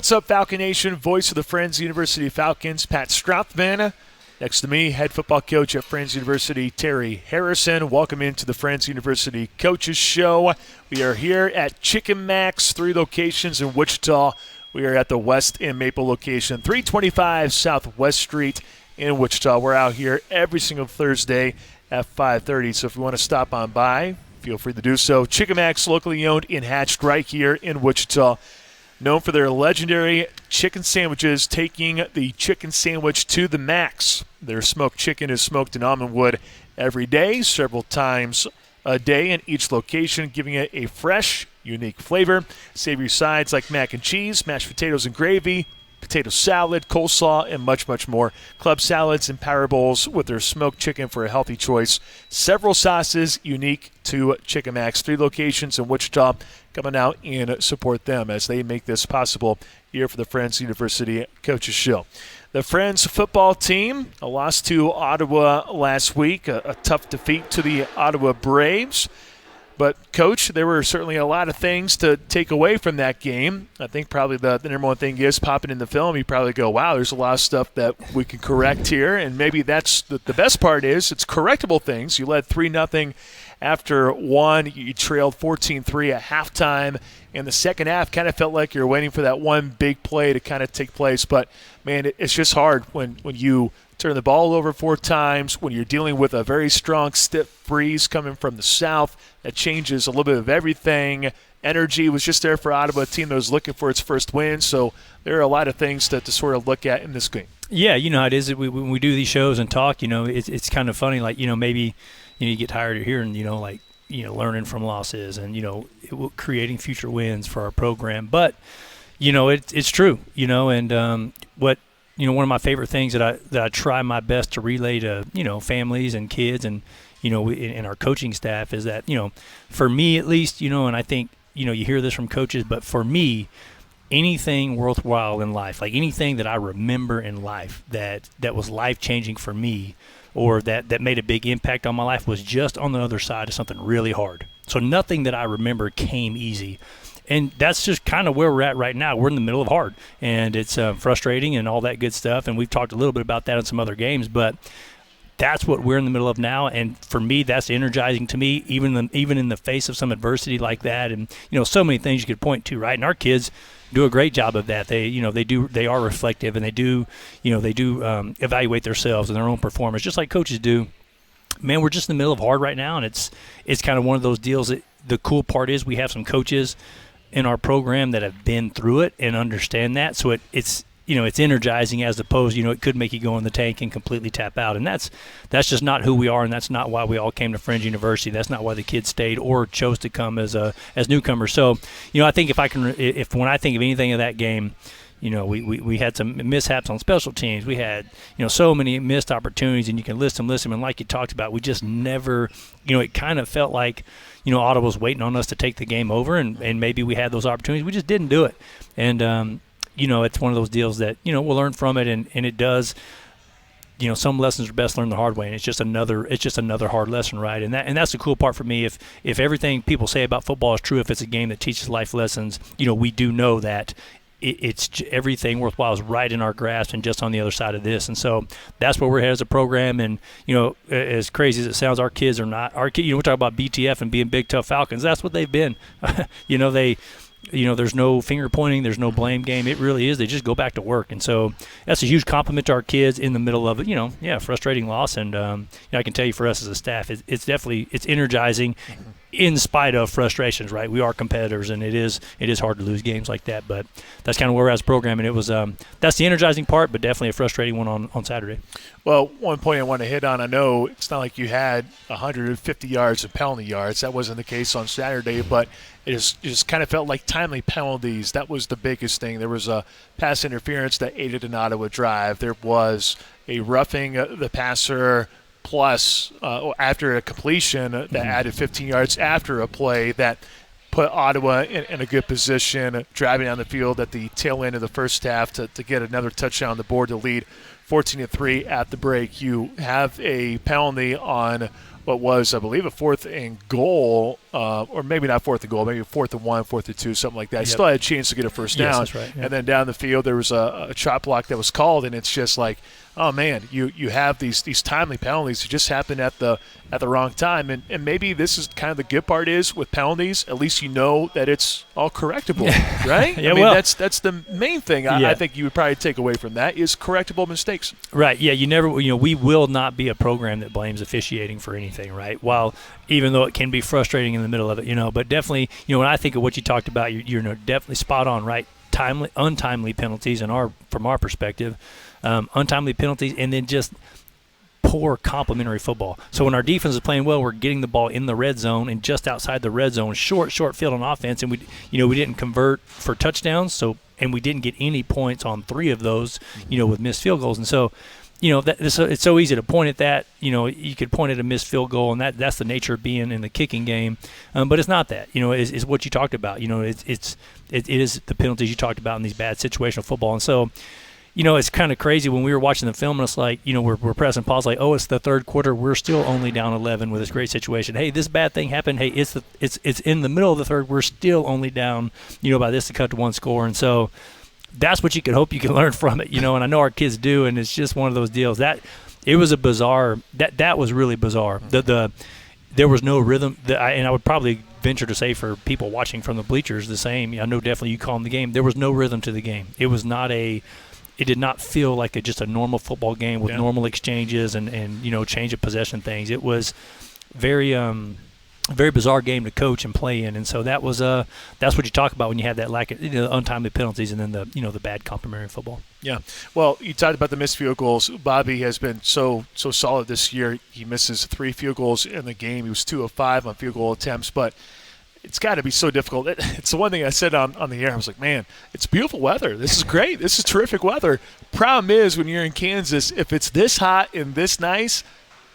What's up, Falcon Nation? Voice of the Friends University Falcons, Pat Strathman. Next to me, head football coach at Friends University, Terry Harrison. Welcome into the Friends University Coaches Show. We are here at Chicken Mac's, 3 locations in Wichita. We are at the West and Maple location, 325 Southwest Street in Wichita. We're out here every single Thursday at 5:30, so if you want to stop on by, feel free to do so. Chicken Mac's, locally owned and hatched right here in Wichita. Known for their legendary chicken sandwiches, taking the chicken sandwich to the max. Their smoked chicken is smoked in almond wood every day, several times a day in each location, giving it a fresh, unique flavor. Savory sides like mac and cheese, mashed potatoes and gravy, potato salad, coleslaw, and much, much more. Club salads and power bowls with their smoked chicken for a healthy choice. Several sauces unique to Chicken Mac's. 3 locations in Wichita. Coming out and support them as they make this possible here for the Friends University Coaches Show. The Friends football team, a loss to Ottawa last week, a tough defeat to the Ottawa Braves. But, Coach, there were certainly a lot of things to take away from that game. I think probably the number one thing is popping in the film. You probably go, wow, there's a lot of stuff that we can correct here. And maybe that's the best part is it's correctable things. You led 3-0 after one. You trailed 14-3 at halftime. In the second half, kind of felt like you're waiting for that one big play to kind of take place. But, man, it's just hard when you turn the ball over 4 times, when you're dealing with a very strong, stiff breeze coming from the south. That changes a little bit of everything. Energy was just there for Ottawa, a team that was looking for its first win. So there are a lot of things to sort of look at in this game. Yeah, you know how it is. When we do these shows and talk, it's kind of funny. Like, maybe you get tired of hearing, learning from losses and, creating future wins for our program. But, it's true, and what – one of my favorite things that I try my best to relay to, families and kids and, and our coaching staff is that, for me at least, and I think, you hear this from coaches, but for me, anything worthwhile in life, like anything that I remember in life that was life-changing for me or that made a big impact on my life was just on the other side of something really hard. So nothing that I remember came easy. And that's just kind of where we're at right now. We're in the middle of hard, and it's frustrating and all that good stuff. And we've talked a little bit about that in some other games, but that's what we're in the middle of now. And for me, that's energizing to me, even in the face of some adversity like that. And so many things you could point to, right? And our kids do a great job of that. They are reflective, and they do evaluate themselves and their own performance, just like coaches do. Man, we're just in the middle of hard right now, and it's kind of one of those deals that the cool part is we have some coaches in our program that have been through it and understand that. So it's energizing as opposed, it could make you go in the tank and completely tap out. And that's just not who we are, and that's not why we all came to Friends University. That's not why the kids stayed or chose to come as newcomers. So, I think when I think of anything of that game, we had some mishaps on special teams. We had, so many missed opportunities, and you can list them. And like you talked about, we just never, it kind of felt like, Ottawa was waiting on us to take the game over, and maybe we had those opportunities. We just didn't do it. And, it's one of those deals that, we'll learn from it, and it does, some lessons are best learned the hard way, and it's just another hard lesson, right? And that's the cool part for me. If everything people say about football is true, if it's a game that teaches life lessons, we do know that it's everything worthwhile is right in our grasp and just on the other side of this. And so that's where we're headed as a program. And, as crazy as it sounds, our kids are not – we talk about BTF and being big, tough Falcons. That's what they've been. There's no finger pointing. There's no blame game. It really is. They just go back to work. And so that's a huge compliment to our kids in the middle of it, frustrating loss. And I can tell you for us as a staff, it's definitely – it's energizing. In spite of frustrations, right? We are competitors, and it is hard to lose games like that. But that's kind of where we're at as a program, and it was that's the energizing part, but definitely a frustrating one on Saturday. Well, one point I want to hit on, I know it's not like you had 150 yards of penalty yards. That wasn't the case on Saturday, but it just kind of felt like timely penalties. That was the biggest thing. There was a pass interference that aided an Ottawa drive. There was a roughing the passer plus after a completion that added 15 yards after a play that put Ottawa in a good position, driving down the field at the tail end of the first half to get another touchdown on the board to lead 14-3 at the break. You have a penalty on what was, I believe, a 4th and goal, or maybe not 4th and goal, maybe 4th and 1, 4th and 2, something like that. He still had a chance to get a first down. Yes, that's right. And then down the field, there was a chop block that was called, and it's just like, oh man, you have these timely penalties that just happen at the wrong time, and maybe this is kind of the good part is with penalties, at least you know that it's all correctable, right? Yeah, I mean, well, that's the main thing I think you would probably take away from that is correctable mistakes. Right. Yeah. We will not be a program that blames officiating for anything, right? While even though it can be frustrating in the middle of it, but definitely, when I think of what you talked about, you're definitely spot on, right? Untimely penalties from our perspective. Untimely penalties, and then just poor complementary football. So when our defense is playing well, we're getting the ball in the red zone and just outside the red zone, short field on offense, and we didn't convert for touchdowns. So and we didn't get any points on 3 of those, with missed field goals. And so, it's so easy to point at that. You could point at a missed field goal, and that's the nature of being in the kicking game. But it's not that. Is what you talked about. It is the penalties you talked about in these bad situational football, and so. It's kind of crazy when we were watching the film and it's like, we're pressing pause like, oh, it's the third quarter. We're still only down 11 with this great situation. Hey, this bad thing happened. Hey, it's in the middle of the third. We're still only down, by this to cut to 1 score. And so that's what you could hope you can learn from it, and I know our kids do. And it's just one of those deals that it was a bizarre, that was really bizarre. There was no rhythm and I would probably venture to say for people watching from the bleachers the same. I know definitely you call them the game. There was no rhythm to the game. It did not feel like just a normal football game with normal exchanges and change of possession things. It was very very bizarre game to coach and play in, and so that's what you talk about when you have that lack of untimely penalties and then the bad complementary football. Yeah, well, you talked about the missed field goals. Bobby has been so solid this year. He misses 3 field goals in the game. He was 2 of 5 on field goal attempts, but it's got to be so difficult. It's the one thing I said on the air. I was like, man, it's beautiful weather. This is great. This is terrific weather. Problem is, when you're in Kansas, if it's this hot and this nice,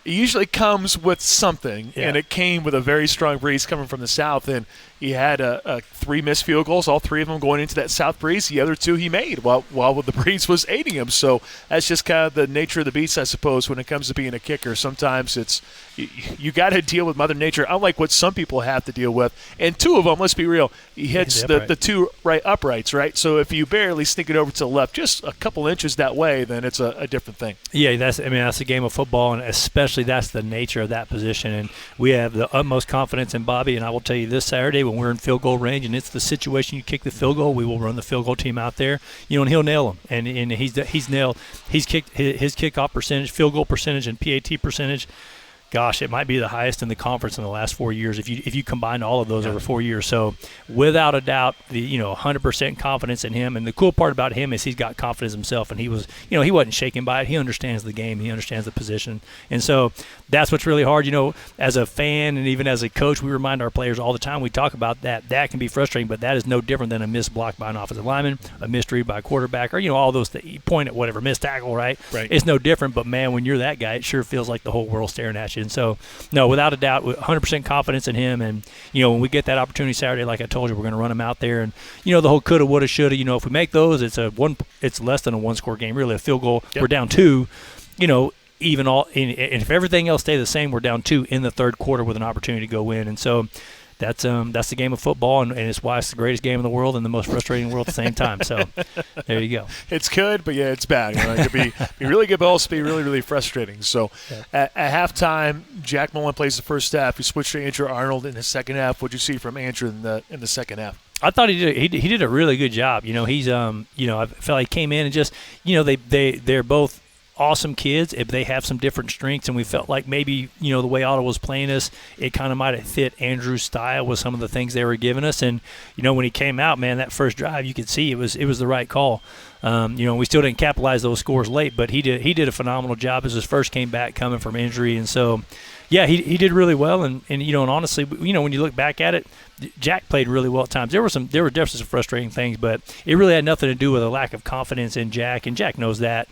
it usually comes with something, and it came with a very strong breeze coming from the south, and he had 3 missed field goals, all 3 of them going into that south breeze. The other 2 he made while the breeze was aiding him. So that's just kind of the nature of the beast, I suppose, when it comes to being a kicker. Sometimes it's you got to deal with Mother Nature, unlike what some people have to deal with. And 2 of them, let's be real, he hits the 2 right uprights, right? So if you barely sneak it over to the left, just a couple inches that way, then it's a different thing. Yeah, that's a game of football, and especially that's the nature of that position. And we have the utmost confidence in Bobby, and I will tell you this Saturday when we're in field goal range and it's the situation you kick the field goal, we will run the field goal team out there, and he'll nail them. And he's kicked his kickoff percentage, field goal percentage, and PAT percentage. Gosh, it might be the highest in the conference in the last 4 years if you combine all of those over 4 years. So without a doubt, 100% confidence in him. And the cool part about him is he's got confidence himself, and he was, he wasn't shaken by it. He understands the game. He understands the position. And so that's what's really hard. As a fan and even as a coach, we remind our players all the time. We talk about that. That can be frustrating, but that is no different than a missed block by an offensive lineman, a missed read by a quarterback, or all those that you point at whatever, missed tackle, right? It's no different. But man, when you're that guy, it sure feels like the whole world's staring at you. And so, no, without a doubt, 100% confidence in him. And, when we get that opportunity Saturday, like I told you, we're going to run him out there. And, the whole coulda, woulda, shoulda, if we make those, it's less than a 1-score game, really, a field goal. We're down 2, even all. And if everything else stay the same, we're down 2 in the third quarter with an opportunity to go in. And so that's the game of football, and it's why it's the greatest game in the world and the most frustrating in the world at the same time. So there you go. It's good, but it's bad. It could be really good, but also be really, really frustrating. So at halftime, Jack Mullen plays the first half. He switched to Andrew Arnold in the second half. What did you see from Andrew in the second half? I thought he did a really good job. He's I felt like he came in and just they're both awesome kids if they have some different strengths, and we felt like maybe the way Ottawa was playing us, it kind of might have fit Andrew's style with some of the things they were giving us. And when he came out, man, that first drive you could see it was the right call. We still didn't capitalize those scores late, but he did a phenomenal job as his first came back coming from injury. And so he did really well, and honestly, when you look back at it, Jack played really well at times. There were definitely some frustrating things, but it really had nothing to do with a lack of confidence in Jack, and Jack knows that,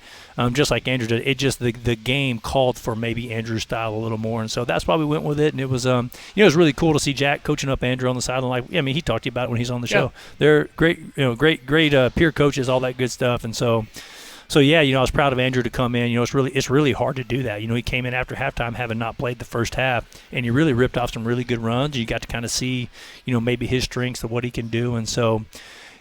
just like Andrew did. It just the game called for maybe Andrew's style a little more, and so that's why we went with it. And it was it was really cool to see Jack coaching up Andrew on the sideline. He talked to you about it when he's on the show. They're great, great peer coaches, all that good stuff, and so. So yeah, I was proud of Andrew to come in. It's really hard to do that. He came in after halftime having not played the first half, and he really ripped off some really good runs. You got to kind of see, maybe his strengths of what he can do, and so.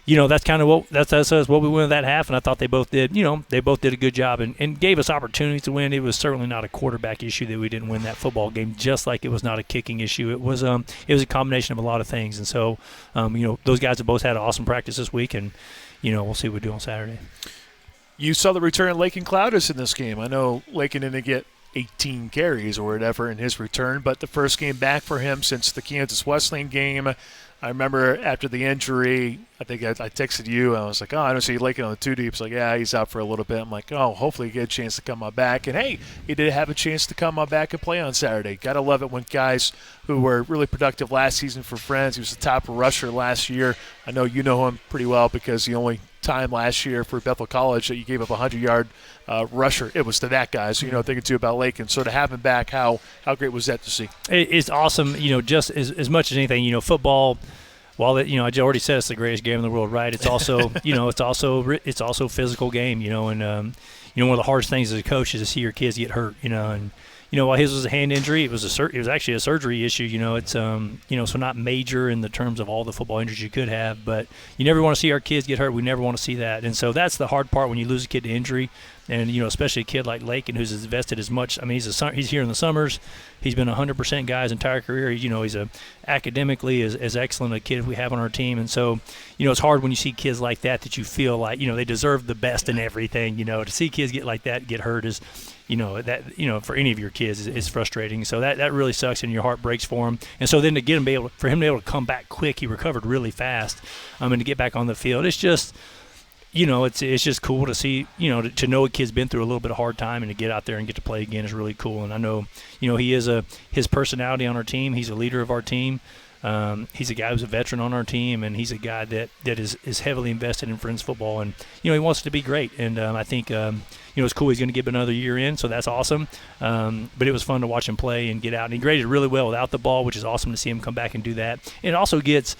That's kind of what we won that half, and I thought they both did. They both did a good job and gave us opportunities to win. It was certainly not a quarterback issue that we didn't win that football game, just like it was not a kicking issue. It was a combination of a lot of things, and so those guys have both had an awesome practice this week, and we'll see what we do on Saturday. You saw the return of Laken Clowdus in this game. I know Laken didn't get 18 carries or whatever in his return, but the first game back for him since the Kansas Wesleyan game. I remember after the injury, I think I texted you. I was like, I don't see Laken on the 2 deep. It's like, yeah, he's out for a little bit. I'm like, hopefully he get a chance to come on back. And, hey, he did have a chance to come on back and play on Saturday. Got to love it when guys who were really productive last season for Friends, he was the top rusher last year. I know you know him pretty well because the only time last year for Bethel College that you gave up a 100-yard rusher, it was to that guy. So, thinking too about Laken. So to have him back, how great was that to see? It's awesome, just as much as anything, football, while I already said it's the greatest game in the world, right? It's also, it's also a physical game, and one of the hardest things as a coach is to see your kids get hurt, and while his was a hand injury, it was actually a surgery issue. It's so not major in the terms of all the football injuries you could have, but you never want to see our kids get hurt. We never want to see that, and so that's the hard part when you lose a kid to injury, and especially a kid like Laken who's invested as much. I mean, he's here in the summers. He's been 100% guy his entire career. He's academically as excellent a kid we have on our team, and so it's hard when you see kids like that you feel like they deserve the best in everything. To see kids get like that get hurt is. For any of your kids is frustrating. So that really sucks, and your heart breaks for him. And so then to get him for him to be able to come back quick, he recovered really fast, and to get back on the field, it's just, it's just cool to see, to know a kid's been through a little bit of hard time, and to get out there and get to play again is really cool. And I know, he is his personality on our team. He's a leader of our team. He's a guy who's a veteran on our team, and he's a guy that is heavily invested in Friends football, and he wants to be great. And I think it's cool he's going to give another year in, so that's awesome. But it was fun to watch him play and get out, and he graded really well without the ball, which is awesome to see him come back and do that. And it also gets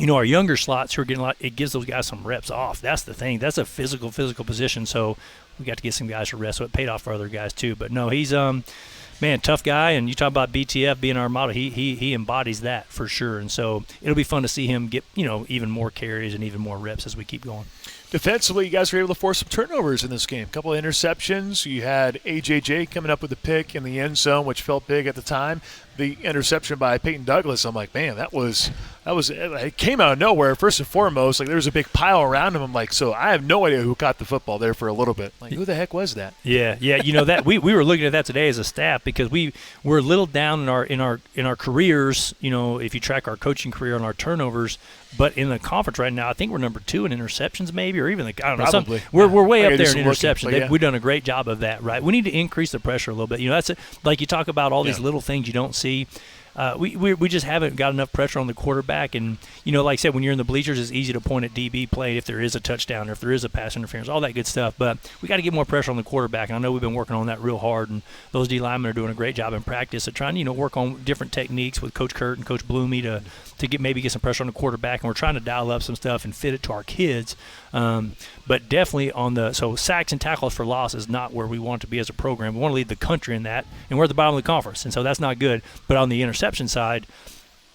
our younger slots who are getting a lot, it gives those guys some reps off. That's the thing. That's a physical position, so we got to get some guys to rest, so it paid off for other guys too. But no, he's tough guy, and you talk about BTF being our model. He embodies that for sure, and so it'll be fun to see him get even more carries and even more reps as we keep going. Defensively, you guys were able to force some turnovers in this game. A couple of interceptions. You had AJJ coming up with a pick in the end zone, which felt big at the time. The interception by Peyton Douglas, I'm like, man, it came out of nowhere. First and foremost, like there was a big pile around him. I'm like, so I have no idea who caught the football there for a little bit. Like, who the heck was that? Yeah, that we were looking at that today as a staff because we were a little down in our careers. If you track our coaching career on our turnovers, but in the conference right now, I think we're number 2 in interceptions, maybe, or even I don't know. Probably. We're way up there in interceptions. Yeah. We've done a great job of that, right? We need to increase the pressure a little bit. That's it. Like you talk about all these little things you don't see. We just haven't got enough pressure on the quarterback, and like I said, when you're in the bleachers, it's easy to point at DB play if there is a touchdown or if there is a pass interference, all that good stuff. But we got to get more pressure on the quarterback, and I know we've been working on that real hard, and those D linemen are doing a great job in practice of trying to work on different techniques with Coach Kurt and Coach Bloomy to get some pressure on the quarterback, and we're trying to dial up some stuff and fit it to our kids. But definitely so sacks and tackles for loss is not where we want to be as a program. We want to lead the country in that, and we're at the bottom of the conference, and so that's not good. But on the interception side,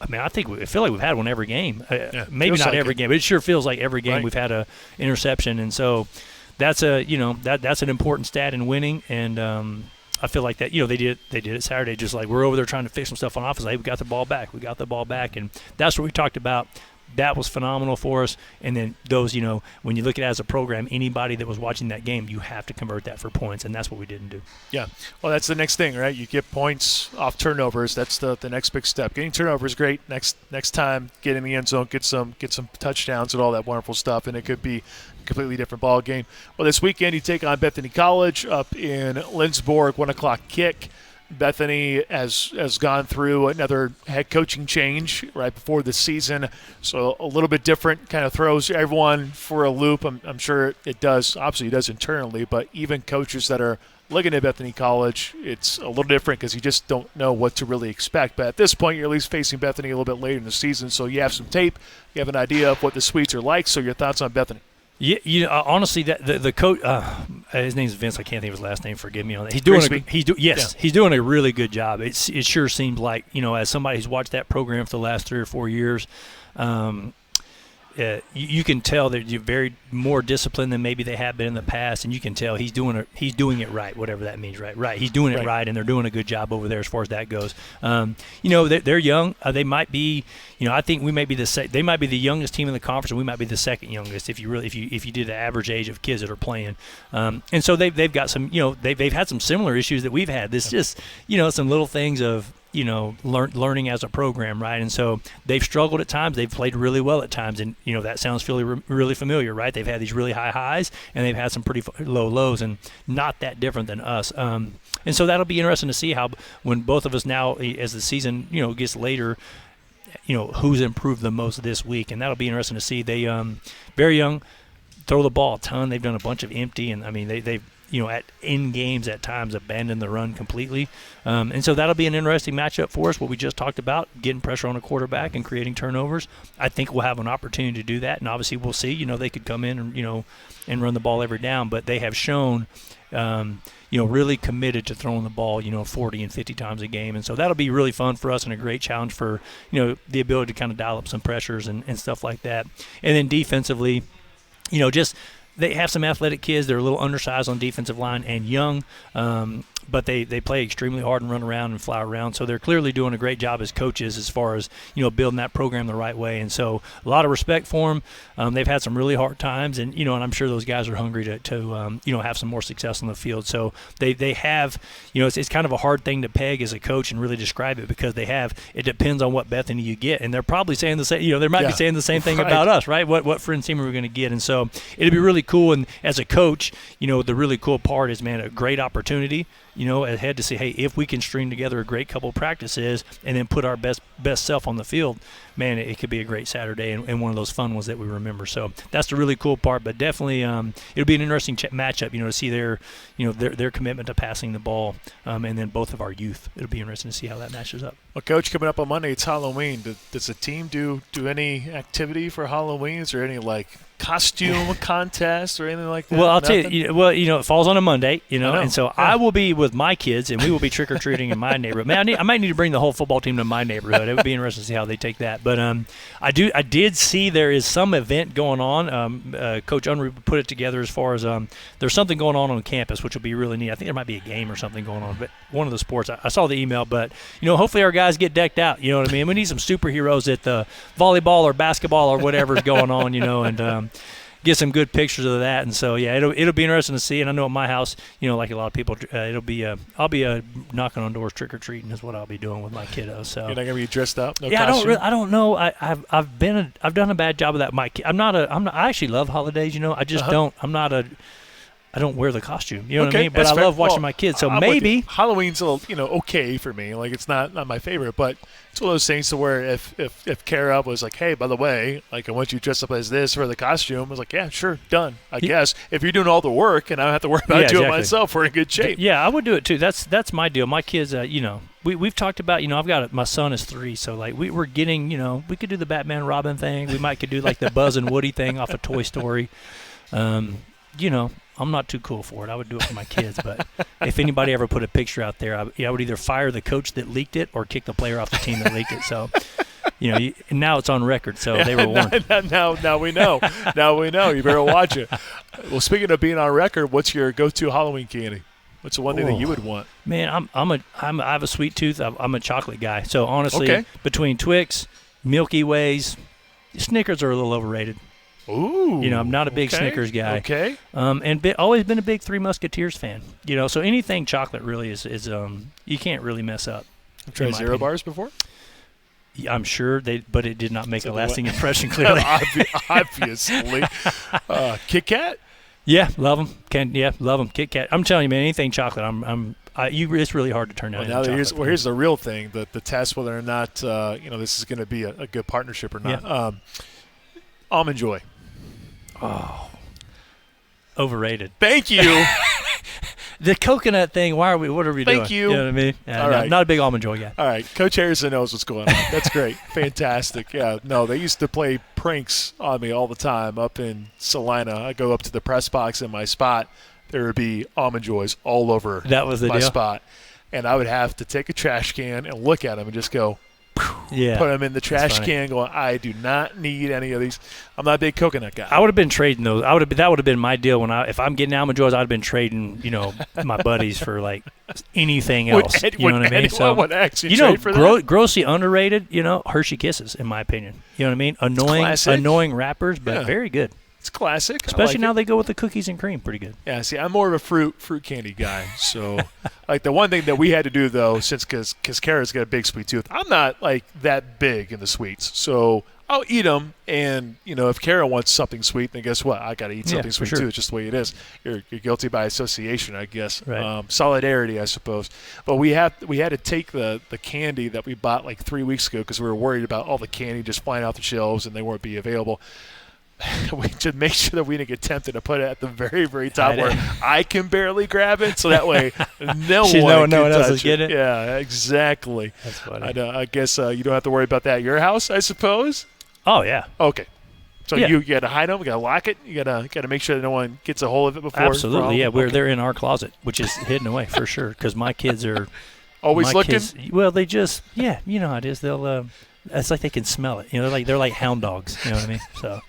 I mean, I feel like we've had one every game. Maybe not every game, but it sure feels like every game we've had a interception, and so that's that's an important stat in winning. And I feel like that they did it Saturday. Just like we're over there trying to fix some stuff on offense. Hey, we got the ball back, and that's what we talked about. That was phenomenal for us. And then those, when you look at it as a program, anybody that was watching that game, you have to convert that for points, and that's what we didn't do. Yeah. Well, that's the next thing, right? You get points off turnovers. That's the next big step. Getting turnovers is great. Next time, get in the end zone, get some touchdowns and all that wonderful stuff, and it could be a completely different ball game. Well, this weekend you take on Bethany College up in Lindsborg, 1:00 kick. Bethany has gone through another head coaching change right before the season, so a little bit different, kind of throws everyone for a loop. I'm sure it does. Obviously, it does internally, but even coaches that are looking at Bethany College, it's a little different because you just don't know what to really expect. But at this point, you're at least facing Bethany a little bit later in the season, so you have some tape. You have an idea of what the Swedes are like. So your thoughts on Bethany? Yeah, honestly, that the coach, his name's Vince. I can't think of his last name. Forgive me on that. He's doing he's doing a really good job. It sure seems like, as somebody who's watched that program for the last 3 or 4 years, you can tell that you're very more disciplined than maybe they have been in the past, and you can tell he's doing it right, whatever that means, right? He's doing it right, and they're doing a good job over there as far as that goes. They're young. They might be, I think we may be they might be the youngest team in the conference, and we might be the second youngest if you did the average age of kids that are playing. And so they've got some, they've had some similar issues that we've had. This just, some little things of, learning as a program, right? And so they've struggled at times. They've played really well at times, and that sounds really familiar, right? They've had these really high highs, and they've had some pretty low lows, and not that different than us. And so that'll be interesting to see how, when both of us now, as the season gets later, who's improved the most this week, and that'll be interesting to see. They very young, throw the ball a ton. They've done a bunch of empty, and I mean they've in games at times abandoned the run completely. And so that'll be an interesting matchup for us, what we just talked about, getting pressure on a quarterback and creating turnovers. I think we'll have an opportunity to do that, and obviously we'll see. They could come in and run the ball every down, but they have shown really committed to throwing the ball 40 and 50 times a game. And so that'll be really fun for us and a great challenge for the ability to kind of dial up some pressures and stuff like that. And then defensively, just they have some athletic kids. They're a little undersized on defensive line and young, but they play extremely hard and run around and fly around. So they're clearly doing a great job as coaches as far as building that program the right way. And so a lot of respect for them. They've had some really hard times, and and I'm sure those guys are hungry to have some more success on the field. So they have it's kind of a hard thing to peg as a coach and really describe it, because it depends on what Bethany you get, and they're probably saying the same. They might be saying the same thing about us, right? What friends team are we going to get? And so it'd be really cool. And as a coach, the really cool part is, man, a great opportunity ahead to say, hey, if we can string together a great couple of practices and then put our best self on the field, man, it could be a great Saturday and one of those fun ones that we remember. So that's the really cool part. But definitely, it'll be an interesting matchup, to see their commitment to passing the ball, and then both of our youth. It'll be interesting to see how that matches up. Well, Coach, coming up on Monday, it's Halloween. Does the team do any activity for Halloween? Is there any costume contest or anything like that? Well, I'll tell you. It falls on a Monday, and so I will be with my kids, and we will be trick or treating in my neighborhood. Man, I might need to bring the whole football team to my neighborhood. It would be interesting to see how they take that. But I did see there is some event going on. Coach Unruh put it together as far as there's something going on campus, which will be really neat. I think there might be a game or something going on, but one of the sports. I saw the email, but hopefully our guys get decked out. You know what I mean? We need some superheroes at the volleyball or basketball or whatever's going on. And get some good pictures of that. And so it'll be interesting to see. And I know at my house, like a lot of people, it'll be I'll be knocking on doors, trick or treating is what I'll be doing with my kiddos. So you're not gonna be dressed up? No yeah, costume? I don't know. I've done a bad job of that. I actually love holidays. I just don't. I don't wear the costume. You know what I mean? But I love watching my kids. So maybe Halloween's a little, okay for me. It's not my favorite, but it's one of those things to where if Kara was like, hey, by the way, I want you dressed up as this for the costume, I was like, yeah, sure, done. I guess if you're doing all the work and I don't have to worry about doing it myself, we're in good shape. Yeah, I would do it too. That's my deal. My kids, we've talked about, I've got my son is 3, so we're getting, we could do the Batman Robin thing. We could do the Buzz and Woody thing off of Toy Story. I'm not too cool for it. I would do it for my kids, but if anybody ever put a picture out there, I would either fire the coach that leaked it or kick the player off the team that leaked it. So, now it's on record, so they were warned. Now we know. Now we know. You better watch it. Well, speaking of being on record, what's your go-to Halloween candy? What's the one thing that you would want? Man, I have a sweet tooth. I'm a chocolate guy. So honestly, between Twix, Milky Ways, Snickers are a little overrated. Ooh, I'm not a big Snickers guy. Okay. And always been a big Three Musketeers fan. So anything chocolate really is you can't really mess up. I've tried Zero Bars before. Yeah, I'm sure but it did not make a lasting impression. Clearly, obviously. Kit Kat. Yeah, love them. Love them. Kit Kat. I'm telling you, man, anything chocolate, it's really hard to turn down. Well, here's the real thing: the test whether or not this is going to be a good partnership or not. Yeah. Almond Joy. Oh, overrated. Thank you. The coconut thing, what are we doing? Thank you. You know what I mean? All right. Not a big Almond Joy guy. All right. Coach Harrison knows what's going on. That's great. Fantastic. Yeah. No, they used to play pranks on me all the time up in Salina. I go up to the press box in my spot. There would be Almond Joys all over That was the my deal? spot. And I would have to take a trash can and look at them and just go, Yeah. put them in the trash can going, I do not need any of these. I'm not a big coconut guy. I would have been trading those. That would have been my deal if I'm getting Almond Joys. I'd have been trading, my buddies for like anything else. You know what I mean? Anyone would actually trade for that? Grossly underrated. Hershey Kisses, in my opinion. You know what I mean? Annoying wrappers, but very good. It's classic. Especially now they go with the cookies and cream. Pretty good. Yeah, see, I'm more of a fruit candy guy. So, like, the one thing that we had to do, though, because Kara's got a big sweet tooth, I'm not, like, that big in the sweets. So I'll eat them, and, if Kara wants something sweet, then guess what? I got to eat something sweet, too. It's just the way it is. You're guilty by association, I guess. Right. Solidarity, I suppose. But we had to take the candy that we bought, like, 3 weeks ago because we were worried about all the candy just flying off the shelves and they weren't be available. We should make sure that we didn't get tempted to put it at the very, very top where I can barely grab it, so that way no one else is getting it. Yeah, exactly. That's funny. I guess you don't have to worry about that at your house, I suppose. Oh yeah. Okay. So you got to hide them. You got to lock it. You got to make sure that no one gets a hold of it before. Absolutely. Yeah, they're in our closet, which is hidden away for sure, because my kids are always looking. Well, they just you know how it is. They'll it's like they can smell it. They're like hound dogs. You know what I mean? So.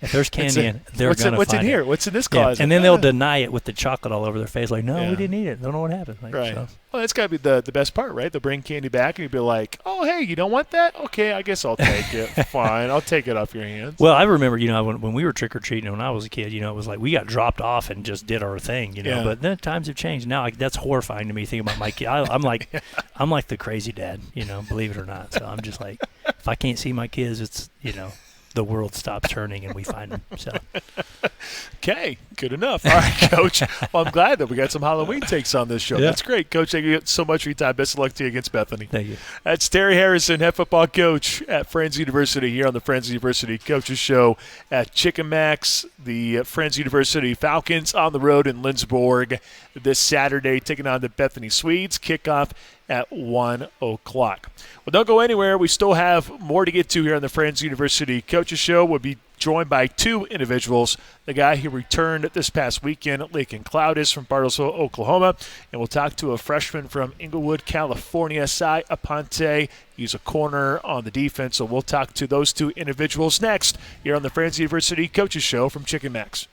If there's candy in, they're going to find it. What's in here? What's in this closet? And then they'll deny it with the chocolate all over their face. Like, no, we didn't eat it. Don't know what happened. Right. So. Well, that's got to be the best part, right? They'll bring candy back and you'll be like, oh, hey, you don't want that? Okay, I guess I'll take it. Fine. I'll take it off your hands. Well, I remember, when we were trick-or-treating when I was a kid, it was like we got dropped off and just did our thing, But then times have changed. Now, that's horrifying to me thinking about my kid. I'm like the crazy dad, believe it or not. So I'm just like, if I can't see my kids, it's, the world stops turning and we find them. So, okay, good enough. All right, Coach. Well, I'm glad that we got some Halloween takes on this show. Yeah. That's great, Coach. Thank you so much for your time. Best of luck to you against Bethany. Thank you. That's Terry Harrison, head football coach at Friends University here on the Friends University Coaches Show at Chicken Max. The Friends University Falcons on the road in Lindsborg this Saturday, taking on the Bethany Swedes. Kickoff at 1 o'clock. Well, don't go anywhere. We still have more to get to here on the Friends University Coaches Show. We'll be joined by two individuals. The guy who returned this past weekend, Laken Clowdus from Bartlesville, Oklahoma. And we'll talk to a freshman from Inglewood, California, Aponte. He's a corner on the defense. So we'll talk to those two individuals next here on the Friends University Coaches Show from Chicken Max.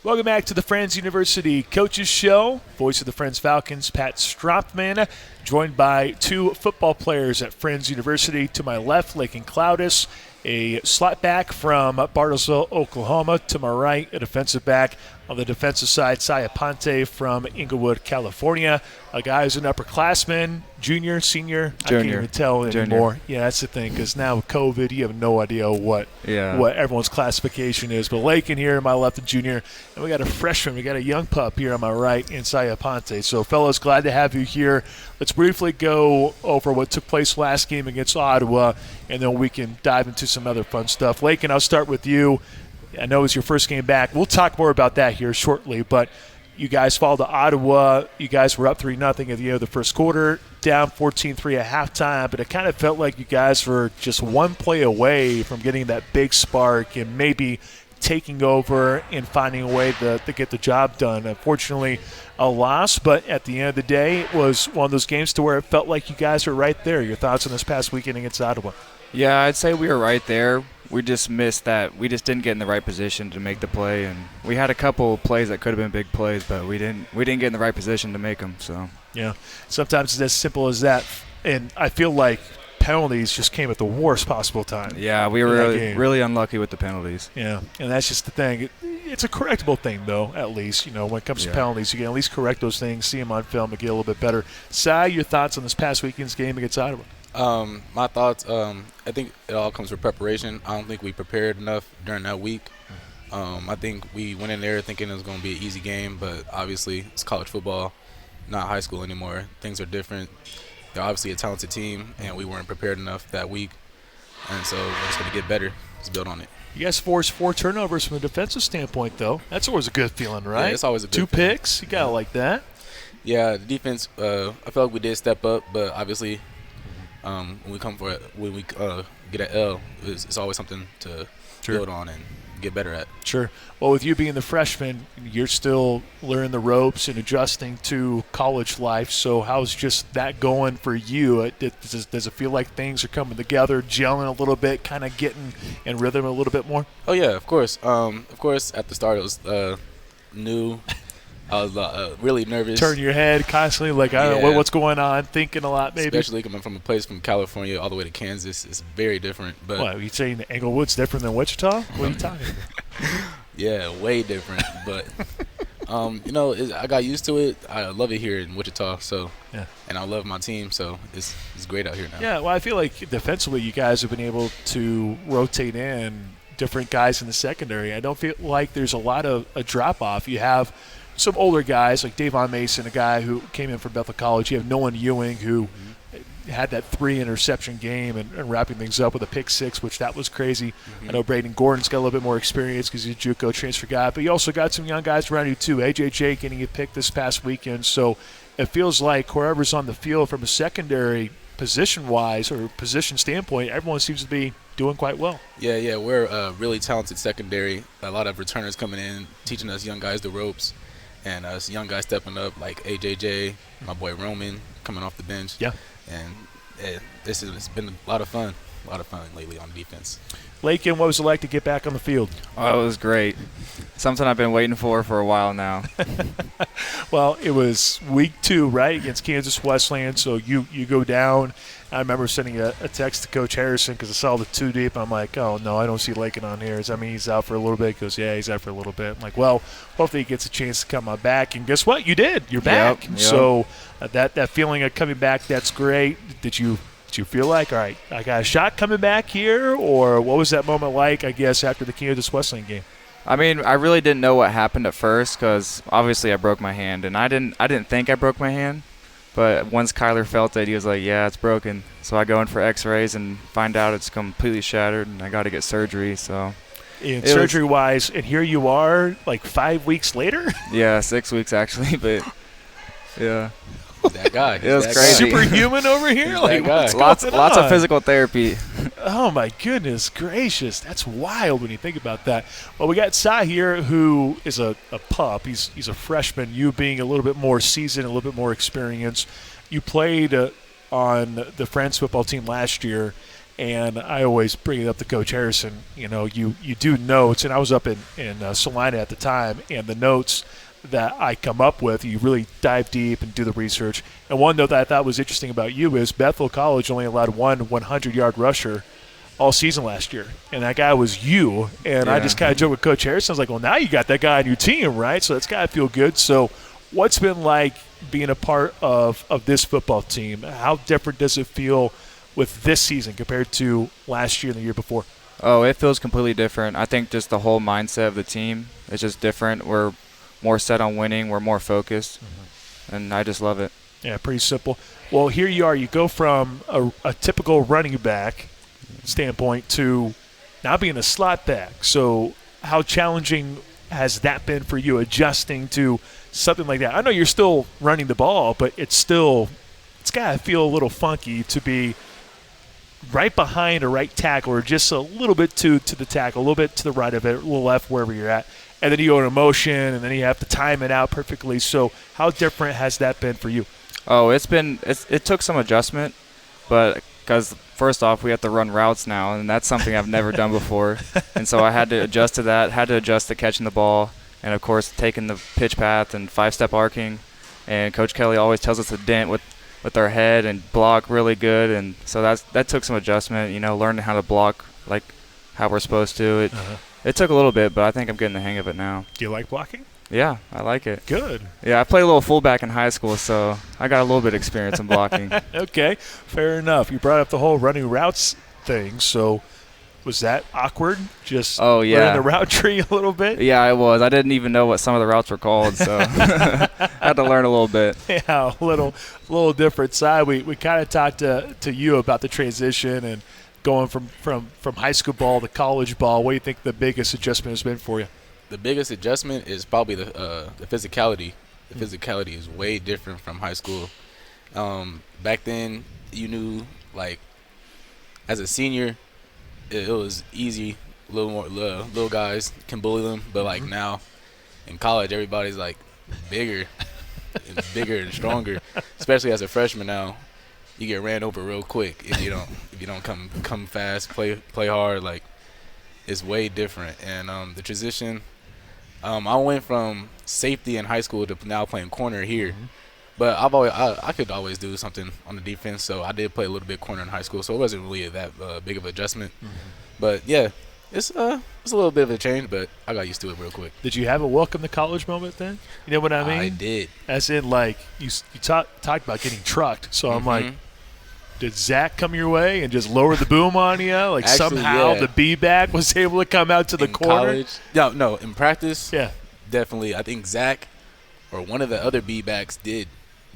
Welcome back to the Friends University Coaches Show. Voice of the Friends Falcons, Pat Strathman, joined by two football players at Friends University. To my left, Laken Clowdus, a slot back from Bartlesville, Oklahoma. To my right, a defensive back on the defensive side, Aponte from Inglewood, California. A guy who's an upperclassman, junior, senior. I can't even tell anymore. Yeah, that's the thing, because now with COVID, you have no idea what everyone's classification is. But Laken here on my left, a junior. And we got a freshman. We got a young pup here on my right in Aponte. So, fellas, glad to have you here. Let's briefly go over what took place last game against Ottawa, and then we can dive into some other fun stuff. Laken, I'll start with you. I know it was your first game back. We'll talk more about that here shortly, but you guys fall to Ottawa. You guys were up 3-0 at the end of the first quarter, down 14-3 at halftime, but it kind of felt like you guys were just one play away from getting that big spark and maybe taking over and finding a way to get the job done. Unfortunately, a loss, but at the end of the day, it was one of those games to where it felt like you guys were right there. Your thoughts on this past weekend against Ottawa? Yeah, I'd say we were right there. We just missed that. We just didn't get in the right position to make the play, and we had a couple of plays that could have been big plays, but we didn't get in the right position to make them. So yeah, sometimes it's as simple as that, and I feel like penalties just came at the worst possible time. Yeah, we were really unlucky with the penalties. Yeah, and that's just the thing. It's a correctable thing, though, at least. When it comes to penalties, you can at least correct those things, see them on film, and get a little bit better. Sai, your thoughts on this past weekend's game against Ottawa? My thoughts, I think it all comes with preparation. I don't think we prepared enough during that week. I think we went in there thinking it was going to be an easy game, but obviously it's college football. not high school anymore. Things are different. They're obviously a talented team, and we weren't prepared enough that week. And so we're just going to get better. Let's build on it. You guys forced 4 turnovers from a defensive standpoint, though. That's always a good feeling, right? Yeah, it's always a good 2 feeling. picks. You got to like that. Yeah, the defense, I feel like we did step up, but obviously when we get an L, it's always something to build on and get better at. Sure. Well, with you being the freshman, you're still learning the ropes and adjusting to college life. So how's just that going for you? Does it feel like things are coming together, gelling a little bit, kind of getting in rhythm a little bit more? Oh, yeah, of course. At the start it was new. I was really nervous. Turn your head constantly, like, I don't know what's going on, thinking a lot maybe. Especially coming from a place from California all the way to Kansas. It's very different. But what, are you saying Englewood's different than Wichita? What are you talking about? Yeah, way different. But, I got used to it. I love it here in Wichita. So, and I love my team. So, it's great out here now. Yeah, well, I feel like defensively you guys have been able to rotate in different guys in the secondary. I don't feel like there's a lot of a drop-off. You have some older guys like Davon Mason, a guy who came in from Bethel College. You have Nolan Ewing, who had that 3-interception game and wrapping things up with a pick 6, which that was crazy. I know Braden Gordon's got a little bit more experience because he's a JUCO transfer guy, but you also got some young guys around you too. AJJ getting a pick this past weekend, so it feels like whoever's on the field from a secondary position-wise or position standpoint, everyone seems to be doing quite well. Yeah, we're a really talented secondary. A lot of returners coming in, teaching us young guys the ropes. And us young guys stepping up like AJJ, my boy Roman coming off the bench. Yeah. And it's been a lot of fun lately on defense. Laken, what was it like to get back on the field? Oh, it was great. Something I've been waiting for a while now. Well, it was week 2, right, against Kansas Wesleyan. So you go down. I remember sending a text to Coach Harrison because I saw the 2 deep. I'm like, oh, no, I don't see Laken on here. Does that mean he's out for a little bit? He goes, yeah, he's out for a little bit. I'm like, well, hopefully he gets a chance to come on back. And guess what? You did. You're back. Yep. So that feeling of coming back, that's great. Did you feel like, all right, I got a shot coming back here? Or what was that moment like, I guess, after the Kansas Wesleyan game? I mean, I really didn't know what happened at first because obviously I broke my hand. And I didn't think I broke my hand. But once Kyler felt it, he was like, yeah, it's broken. So I go in for x-rays and find out it's completely shattered, and I got to get surgery. So, and surgery-wise, and here you are like 5 weeks later? Yeah, 6 weeks actually, but yeah. That guy. It was crazy. Superhuman over here? Like, what's lots going of on? physical therapy. Oh, my goodness gracious. That's wild when you think about that. Well, we got Sai here, who is a pup. He's a freshman. You being a little bit more seasoned, a little bit more experienced. You played on the Friends football team last year, and I always bring it up to Coach Harrison. You know, you do notes, and I was up in Salina at the time, and the notes that I come up with, you really dive deep and do the research. And one note that I thought was interesting about you is Bethel College only allowed one 100-yard rusher all season last year, and that guy was you. And I just kind of joked with Coach Harrison. I was like, well, now you got that guy on your team, right? So that's got to feel good. So what's been like being a part of this football team? How different does it feel with this season compared to last year and the year before? Oh, it feels completely different. I think just the whole mindset of the team is just different. We're more set on winning. We're more focused, and I just love it. Yeah, pretty simple. Well, here you are. You go from a typical running back standpoint to now being a slot back. So how challenging has that been for you, adjusting to something like that? I know you're still running the ball, but it's got to feel a little funky to be right behind a right tackle or just a little bit to the tackle, a little bit to the right of it, a little left, wherever you're at. And then you go into motion, and then you have to time it out perfectly. So how different has that been for you? Oh, it took some adjustment, but because first off, we have to run routes now, and that's something I've never done before. And so I had to adjust to that, had to adjust to catching the ball, and, of course, taking the pitch path and 5-step arcing. And Coach Kelly always tells us to dent with our head and block really good. And so that took some adjustment, learning how to block like how we're supposed to. It took a little bit, but I think I'm getting the hang of it now. Do you like blocking? Yeah, I like it. Good. Yeah, I played a little fullback in high school, so I got a little bit of experience in blocking. Okay, fair enough. You brought up the whole running routes thing, so Was that awkward? Just Oh, yeah. learning the route tree a little bit? Yeah, I was. I didn't even know what some of the routes were called, so I had to learn a little bit. Yeah, a little different side. We kind of talked to you about the transition and going from high school ball to college ball. What do you think the biggest adjustment has been for you? The biggest adjustment is probably the physicality. The physicality is way different from high school. Back then, you knew, like, as a senior, it was easy. Little guys can bully them, but like now, in college, everybody's like bigger and stronger. Especially as a freshman now, you get ran over real quick if you don't come fast, play hard. Like, it's way different. And the transition, I went from safety in high school to now playing corner here. But I could always do something on the defense, so I did play a little bit corner in high school, so it wasn't really that big of an adjustment. But yeah, it's a little bit of a change, but I got used to it real quick. Did you have a welcome to college moment then? You know what I mean? I did. As in, like, you talked about getting trucked, so I'm like, did Zach come your way and just lower the boom on you? Like, Actually, somehow yeah. the B-back was able to come out to the in corner? college, no, in practice, Yeah. definitely. I think Zach or one of the other B-backs did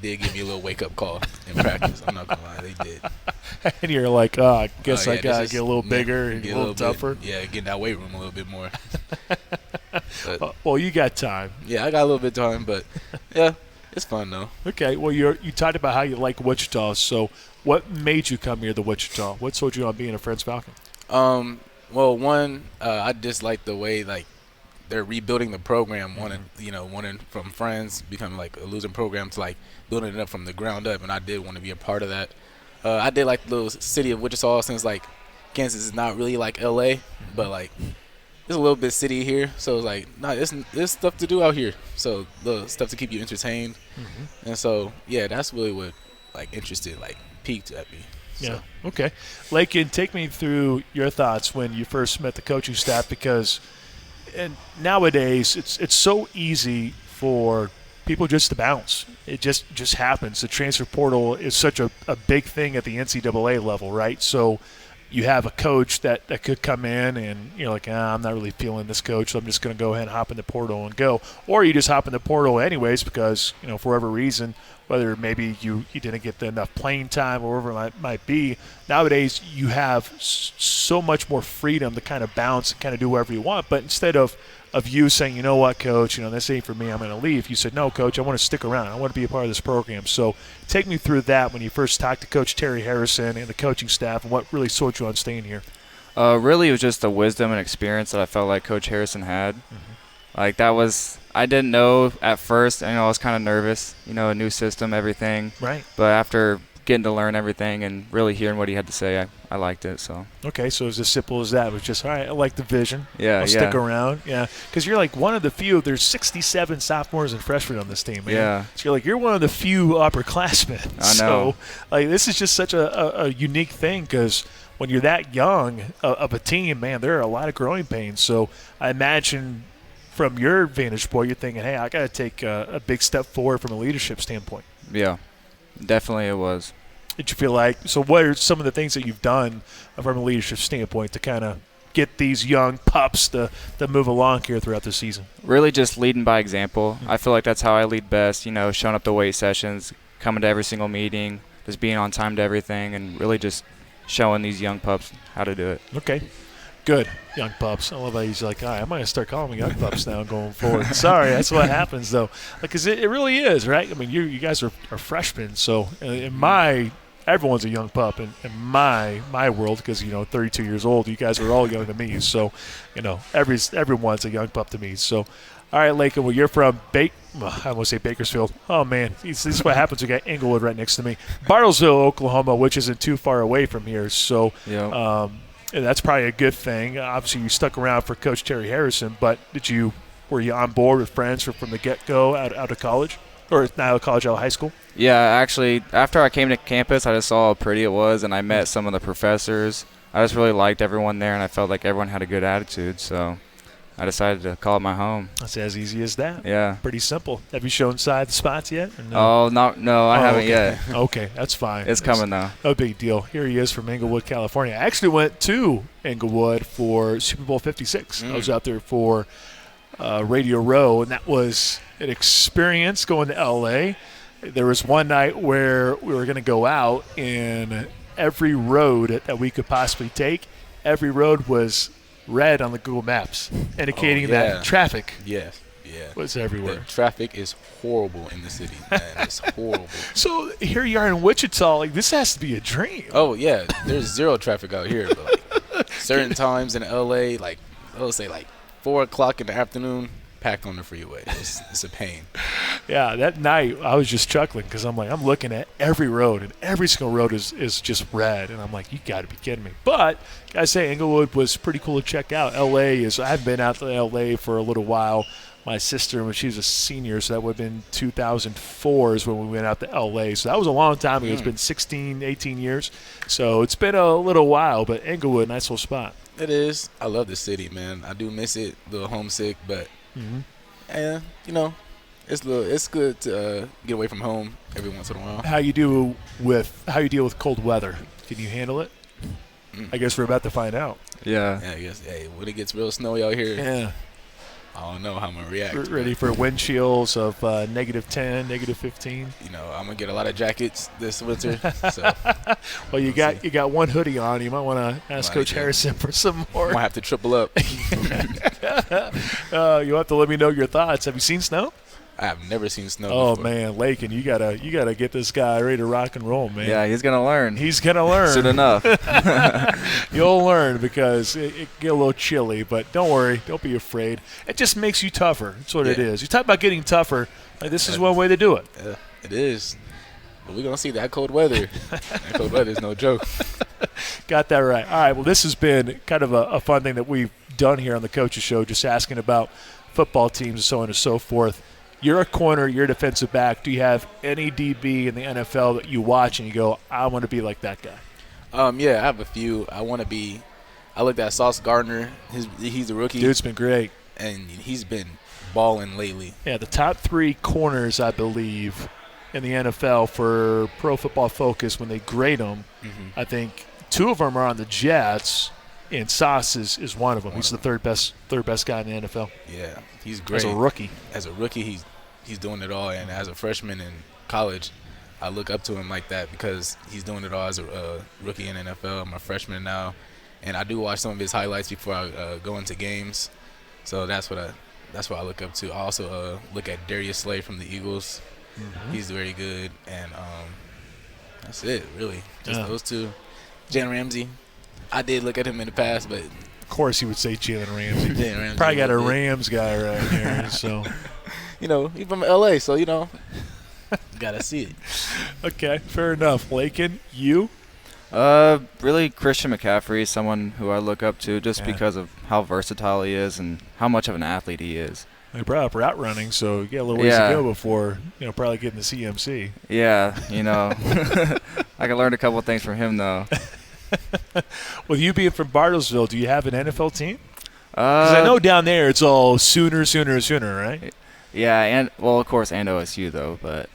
give me a little wake-up call in practice. I'm not going to lie, they did. And you're like, oh, I guess I got to just get a little bigger and get a little tougher. Get in that weight room a little bit more. But, Well, you got time. yeah, I got a little bit of time, but yeah, it's fun though. Okay, well, you talked about how you like Wichita, so what made you come here to Wichita? What sold you on being a Friends Falcon? Well, one, I just like the way, like, they're rebuilding the program, wanting from Friends, becoming like a losing program to like building it up from the ground up, and I did want to be a part of that. I did like the little city of Wichita, since like Kansas is not really like LA, but like it's a little bit city here, so it's like there's stuff to do out here, so the stuff to keep you entertained, and so yeah, that's really what like piqued at me. Yeah. Okay. Laken, take me through your thoughts when you first met the coaching staff, because and nowadays it's so easy for people just to bounce. It just happens. The transfer portal is such a big thing at the NCAA level, right? So you have a coach that could come in and you're like, I'm not really feeling this coach, so I'm just going to go ahead and hop in the portal and go. Or you just hop in the portal anyways because, for whatever reason, whether maybe you didn't get enough playing time or whatever it might be. Nowadays, you have so much more freedom to kind of bounce and kind of do whatever you want. But instead of you saying, you know what, coach, this ain't for me, I'm going to leave, you said, no, coach, I want to stick around. I want to be a part of this program. So take me through that when you first talked to Coach Terry Harrison and the coaching staff, and what really sold you on staying here. Really, it was just the wisdom and experience that I felt like Coach Harrison had. Like, that was – I didn't know at first. I was kind of nervous, a new system, everything. Right. But after getting to learn everything and really hearing what he had to say, I liked it. So okay, so it was as simple as that. It was just, all right, I like the vision. Yeah, I'll stick around. Yeah, because you're like one of the few. There's 67 sophomores and freshmen on this team, man. Yeah. So you're one of the few upperclassmen. I know. So, this is just such a unique thing, because when you're that young of a team, man, there are a lot of growing pains. So I imagine from your vantage point, you're thinking, hey, I got to take a big step forward from a leadership standpoint. Yeah, definitely it was. Did you feel like – so what are some of the things that you've done from a leadership standpoint to kind of get these young pups to move along here throughout the season? Really just leading by example. I feel like that's how I lead best, showing up to weight sessions, coming to every single meeting, just being on time to everything, and really just showing these young pups how to do it. Okay. Good. Young pups. I love how he's like, all right, I'm going to start calling them young pups now going forward. Sorry, that's what happens, though. Because it really is, right? I mean, you guys are freshmen, so everyone's a young pup in my world, because 32 years old. You guys are all young to me, so everyone's a young pup to me. So, all right, Laken. Well, you're from I want to say Bakersfield. Oh man, this is what happens. We got Englewood right next to me. Bartlesville, Oklahoma, which isn't too far away from here. So, that's probably a good thing. Obviously, you stuck around for Coach Terry Harrison, but were you on board with Friends from the get-go out of college, or not out of college, out of high school? Yeah, actually, after I came to campus, I just saw how pretty it was, and I met some of the professors. I just really liked everyone there, and I felt like everyone had a good attitude. So I decided to call it my home. That's as easy as that. Yeah. Pretty simple. Have you shown side the spots yet? Or no? Oh, no, I haven't okay. yet. Okay, that's fine. It's coming, though. No big deal. Here he is from Inglewood, California. I actually went to Inglewood for Super Bowl 56. I was out there for Radio Row, and that was an experience going to L.A. There was one night where we were going to go out, and every road that we could possibly take, every road was red on the Google Maps, indicating that traffic was everywhere. The traffic is horrible in the city, man. It's horrible. So here you are in Wichita. Like, this has to be a dream. Oh, yeah. There's zero traffic out here. But like, certain times in L.A., like, let's say like 4 o'clock in the afternoon, packed on the freeway. It's a pain. Yeah, that night I was just chuckling because I'm looking at every road, and every single road is just red, and I'm like, you got to be kidding me. But gotta say, Inglewood was pretty cool to check out. I haven't been out to L.A. for a little while. My sister, when she was a senior, so that would have been 2004 is when we went out to L.A. So that was a long time ago. It's been 16, 18 years. So it's been a little while, but Inglewood, nice little spot. It is. I love the city, man. I do miss it, a little homesick, but it's good to get away from home every once in a while. How you deal with cold weather? Can you handle it? I guess we're about to find out. Yeah. Yeah, I guess. Hey, when it gets real snowy out here, Yeah. I don't know how I'm gonna react. Ready for wind chills of -10, -15. I'm gonna get a lot of jackets this winter. So Well, you got one hoodie on. You might want to ask Coach Harrison for some more. might have to triple up. You'll have to let me know your thoughts. Have you seen snow? I have never seen snow Oh before. man, Laken, you gotta get this guy ready to rock and roll, man. Yeah, he's going to learn. He's gonna learn. Soon enough. You'll learn because it get a little chilly, but don't worry, don't be afraid. It just makes you tougher. That's what it is. You talk about getting tougher. Like, this is one way to do it. Yeah, it is. But we're gonna see that cold weather. That cold weather is no joke. Got that right. All right. Well, this has been kind of a fun thing that we've done here on the Coaches Show, just asking about football teams and so on and so forth. You're a corner, you're a defensive back. Do you have any DB in the NFL that you watch and you go, I want to be like that guy? Yeah, I have a few. I looked at Sauce Gardner. He's a rookie. Dude's been great. And he's been balling lately. Yeah, the top 3 corners, I believe, in the NFL for Pro Football Focus when they grade them. I think 2 of them are on the Jets, and Sauce is one of them. He's the third best guy in the NFL. Yeah, he's great. As a rookie, he's doing it all, and as a freshman in college, I look up to him like that because he's doing it all as a rookie in NFL. I'm a freshman now, and I do watch some of his highlights before I go into games. So that's what I look up to. I also look at Darius Slay from the Eagles. He's very good, and that's it really. Just those 2. Jalen Ramsey, I did look at him in the past, but of course he would say Jalen Ramsey. Jalen Ramsey Probably got a Rams guy right here, so. He's from LA, so gotta see it. Okay, fair enough. Laken, you? Really, Christian McCaffrey is someone who I look up to just because of how versatile he is and how much of an athlete he is. They brought up route running, so you got a little ways to go before probably getting the CMC. Yeah, I can learn a couple of things from him though. With you being from Bartlesville, do you have an NFL team? Because I know down there it's all Sooner, right? Yeah, and of course, and OSU though, but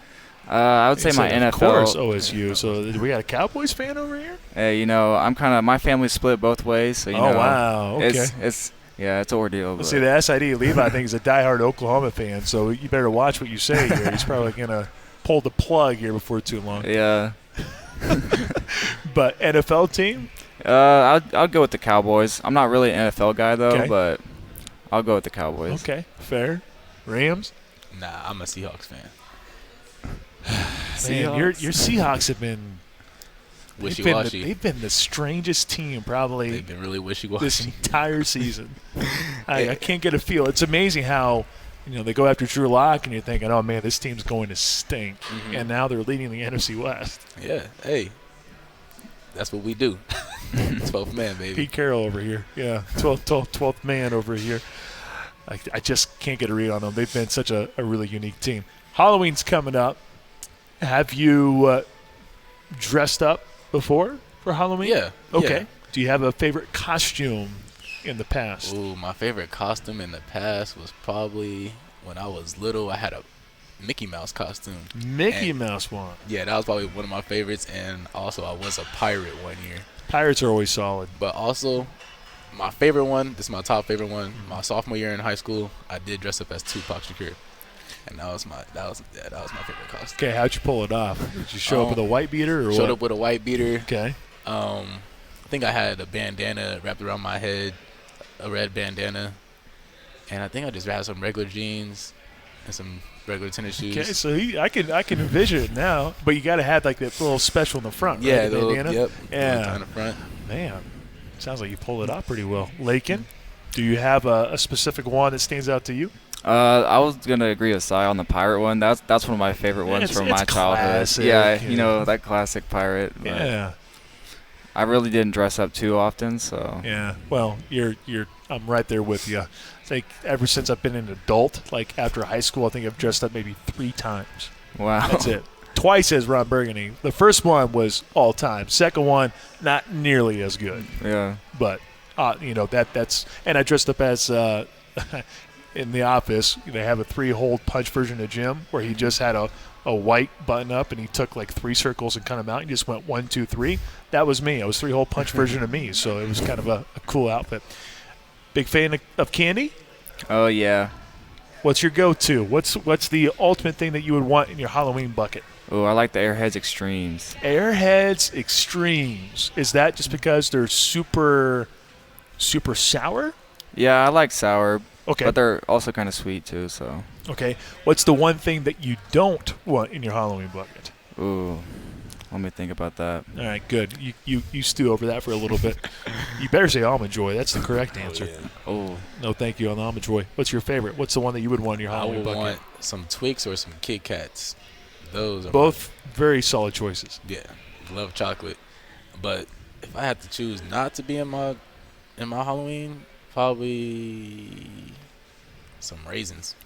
I would say my NFL. Of course, OSU. So do we got a Cowboys fan over here? Hey, I'm kind of my family's split both ways, so wow, okay. It's an ordeal. Let's see, the SID Levi, I think, is a diehard Oklahoma fan, so you better watch what you say here. He's probably gonna pull the plug here before too long. Yeah. But NFL team? I'll go with the Cowboys. I'm not really an NFL guy though, but I'll go with the Cowboys. Okay, fair. Rams? Nah, I'm a Seahawks fan. Man, your Seahawks have been wishy-washy. They've been the strangest team probably. They've been really wishy-washy this entire season. I can't get a feel. It's amazing how they go after Drew Lock and you're thinking, oh man, this team's going to stink, and now they're leading the NFC West. Yeah, hey, that's what we do. 12th man, baby. Pete Carroll over here. Yeah, 12th man over here. I just can't get a read on them. They've been such a really unique team. Halloween's coming up. Have you dressed up before for Halloween? Yeah. Okay. Yeah. Do you have a favorite costume in the past? Ooh, my favorite costume in the past was probably when I was little. I had a Mickey Mouse costume. Mickey Mouse one. Yeah, that was probably one of my favorites. And also, I was a pirate one year. Pirates are always solid. But also, my favorite one, this is my top favorite one, my sophomore year in high school, I did dress up as Tupac Shakur. And that was my favorite costume. Okay, how'd you pull it off? Did you show up with a white beater or Showed what? up with a white beater. Okay. I think I had a bandana wrapped around my head, a red bandana. And I think I just had some regular jeans and some regular tennis shoes. Okay, so I can envision it now, but you got to have like that little special in the front, Yeah, right? the little, bandana? yep. Yeah. In the front. Man, sounds like you pulled it off pretty well. Laken, do you have a specific one that stands out to you? I was gonna agree with Cy on the pirate one. That's one of my favorite ones from my childhood. Classic. Yeah, you know, that classic pirate. But Yeah. I really didn't dress up too often, so. Yeah. Well, I'm right there with you. I think ever since I've been an adult, like after high school, I think I've dressed up maybe 3 times. Wow. That's it. Twice as Ron Burgundy. The first one was all time. Second one, not nearly as good. Yeah. But that's and I dressed up as in the office. They have a 3-hole punch version of Jim where he just had a white button up and he took like 3 circles and cut them out. He just went 1, 2, 3. That was me. I was 3-hole punch version of me. So it was kind of a cool outfit. Big fan of candy? Oh yeah. What's your go-to? What's the ultimate thing that you would want in your Halloween bucket? Oh, I like the Airheads Extremes. Airheads Extremes. Is that just because they're super, super sour? Yeah, I like sour. Okay. But they're also kind of sweet too, so. Okay. What's the one thing that you don't want in your Halloween bucket? Ooh. Let me think about that. All right, good. You stew over that for a little bit. You better say Almond Joy. That's the correct answer. Oh. No, thank you on the Almond Joy. What's your favorite? What's the one that you would want in your I Halloween would bucket? want some Twix or some Kit Kats. Those are Both very solid choices. Yeah, love chocolate. But if I had to choose not to be in my Halloween, probably some raisins.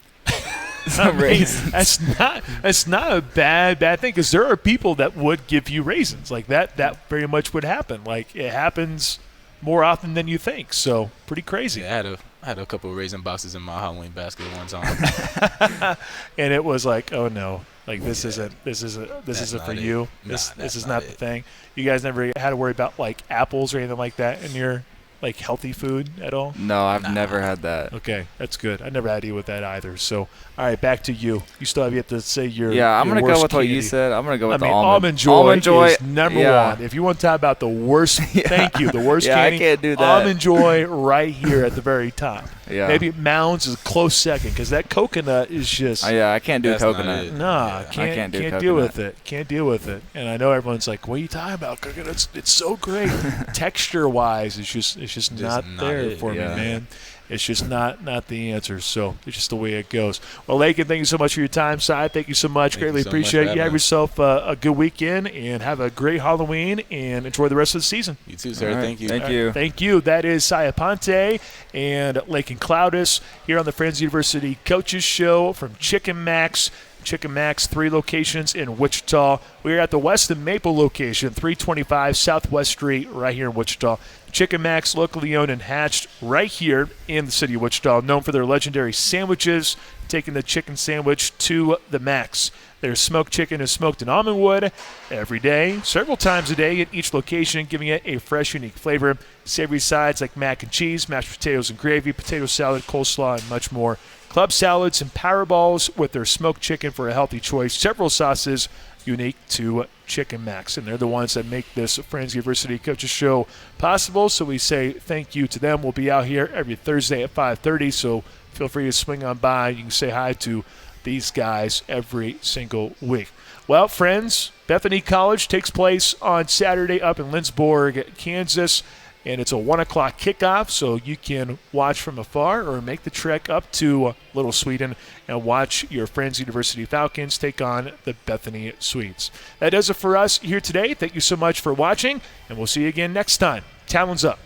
Some raisins. That's not a bad thing because there are people that would give you raisins like that. That very much would happen. Like it happens more often than you think. So pretty crazy. Yeah, I had a couple of raisin boxes in my Halloween basket one time. And it was like, oh no, like this isn't for you. This is not the thing. You guys never had to worry about like apples or anything like that in your like healthy food at all? No, I've never had that. Okay, that's good. I never had to deal with that either. So, all right, back to you. You still have yet to say your I'm your going to go worst with what you candy. said. I'm going to go with the Almond Joy. Almond Joy is number one. If you want to talk about the worst, thank you, the worst candy. I can't do that. Almond Joy right here at the very top. Yeah. Maybe Mounds is a close second because that coconut is just. I can't do That's coconut. Nah, I can't do deal with it. Can't deal with it. And I know everyone's like, "What are you talking about? Coconut? It's so great. Texture-wise, it's just not there for me, man. It's just not the answer. So it's just the way it goes. Well, Laken, thank you so much for your time. Si, thank you so much. Greatly appreciate it. You have yourself a good weekend and have a great Halloween and enjoy the rest of the season. You too, sir. Right. Thank you. Thank you. Thank you. That is Si Aponte and Laken Clowdus here on the Friends University Coaches Show from Chicken Max. Chicken Max, 3 locations in Wichita. We are at the Weston Maple location, 325 Southwest Street, right here in Wichita. Chicken Max, locally owned and hatched right here in the city of Wichita, known for their legendary sandwiches, taking the chicken sandwich to the max. Their smoked chicken is smoked in almond wood every day, several times a day at each location, giving it a fresh, unique flavor. Savory sides like mac and cheese, mashed potatoes and gravy, potato salad, coleslaw, and much more. Club salads and power balls with their smoked chicken for a healthy choice. Several sauces unique to Chicken Max, and they're the ones that make this Friends University Coaches Show possible. So we say thank you to them. We'll be out here every Thursday at 5:30, so feel free to swing on by. You can say hi to these guys every single week. Well, friends, Bethany College takes place on Saturday up in Lindsborg, Kansas. And it's a 1 o'clock kickoff, so you can watch from afar or make the trek up to Little Sweden and watch your Friends University Falcons take on the Bethany Swedes. That does it for us here today. Thank you so much for watching, and we'll see you again next time. Talons up.